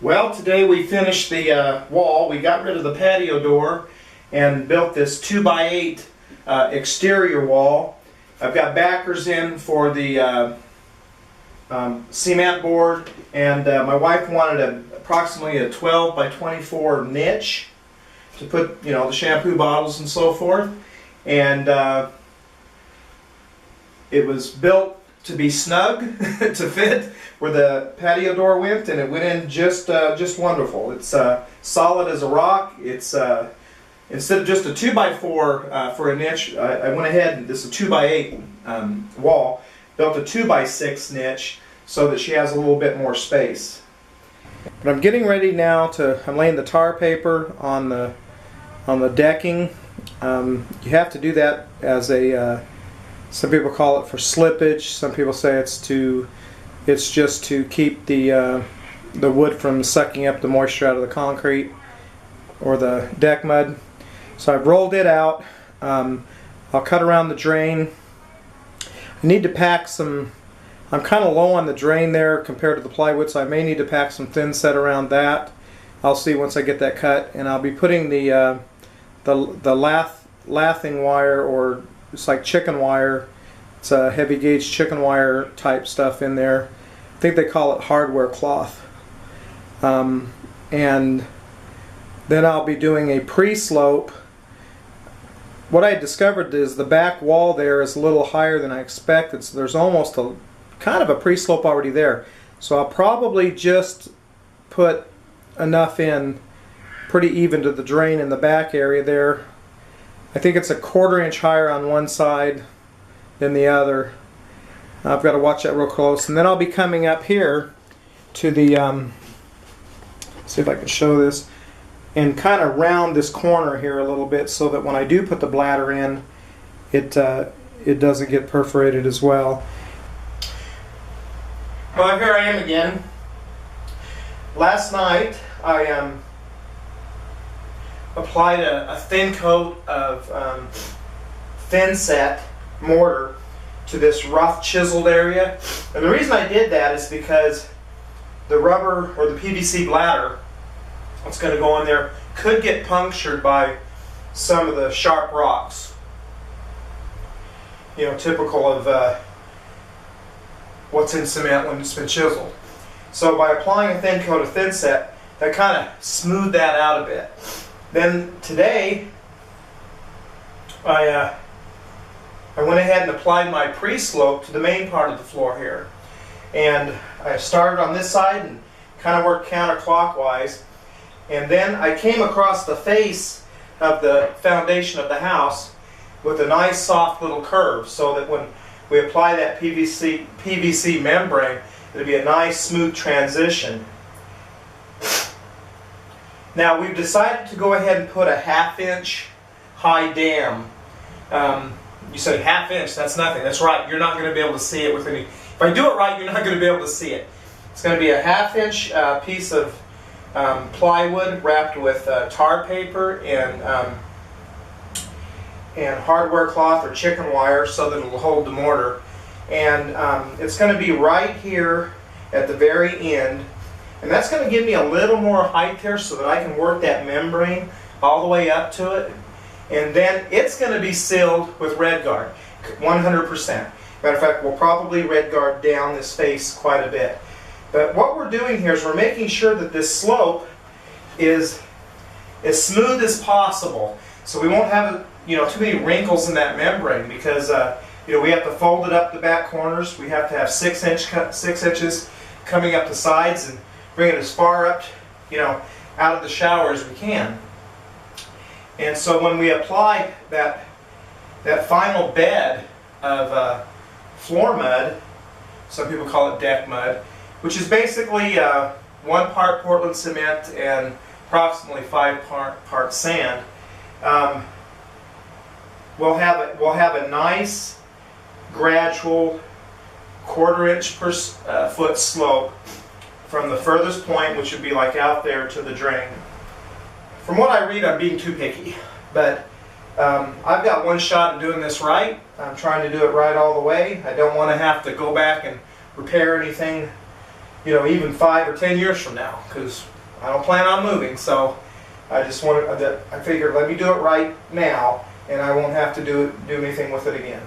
Well, today we finished the wall. We got rid of the patio door and built this 2x8 exterior wall. I've got backers in for the cement board, and my wife wanted approximately a 12 by 24 niche to put, the shampoo bottles and so forth. And it was built to be snug, to fit where the patio door went, and it went in just wonderful. It's solid as a rock. It's instead of just a 2x4 for a niche, I went ahead and this is a 2x8 wall, built a 2x6 niche so that she has a little bit more space. But I'm getting ready now I'm laying the tar paper on the decking. You have to do that as a some people call it for slippage. Some people say it's just to keep the wood from sucking up the moisture out of the concrete or the deck mud. So I've rolled it out. I'll cut around the drain. I need to pack some. I'm kind of low on the drain there compared to the plywood, so I may need to pack some thin set around that. I'll see once I get that cut, and I'll be putting the lathing wire, or it's like chicken wire. It's a heavy gauge chicken wire type stuff in there. I think they call it hardware cloth. And then I'll be doing a pre-slope. What I discovered is the back wall there is a little higher than I expected, so there's almost a kind of a pre-slope already there. So I'll probably just put enough in pretty even to the drain in the back area there. I think it's a 1/4 inch higher on one side than the other. I've got to watch that real close. And then I'll be coming up here to the, see if I can show this, and kind of round this corner here a little bit so that when I do put the bladder in, it doesn't get perforated as well. Well, here I am again. Last night I applied a thin coat of thin set mortar to this rough chiseled area, and the reason I did that is because the rubber or the PVC bladder that's going to go in there could get punctured by some of the sharp rocks, typical of what's in cement when it's been chiseled. So by applying a thin coat of thin set, that kind of smoothed that out a bit. Then today I went ahead and applied my pre-slope to the main part of the floor here. And I started on this side and kind of worked counterclockwise. And then I came across the face of the foundation of the house with a nice soft little curve, so that when we apply that PVC membrane, it'll be a nice smooth transition. Now we've decided to go ahead and put a 1/2 inch high dam. You say 1/2 inch, that's nothing. That's right, you're not going to be able to see it with any. If I do it right, you're not going to be able to see it. It's going to be a 1/2 inch piece of plywood wrapped with tar paper and hardware cloth or chicken wire so that it'll hold the mortar. And it's going to be right here at the very end. And that's going to give me a little more height there so that I can work that membrane all the way up to it. And then it's going to be sealed with Red Guard, 100%. Matter of fact, we'll probably Red Guard down this face quite a bit. But what we're doing here is we're making sure that this slope is as smooth as possible, so we won't have too many wrinkles in that membrane, because we have to fold it up the back corners. We have to have 6 inches coming up the sides and bring it as far up, out of the shower as we can. And so when we apply that final bed of floor mud, some people call it deck mud, which is basically 1 part Portland cement and approximately 5 parts sand, we'll have a nice gradual 1/4 inch per foot slope from the furthest point, which would be like out there, to the drain. From what I read, I'm being too picky, but I've got one shot at doing this right. I'm trying to do it right all the way. I don't want to have to go back and repair anything you know, even 5 or 10 years from now, because I don't plan on moving. So I just wanted, I figured let me do it right now, and I won't have to do anything with it again.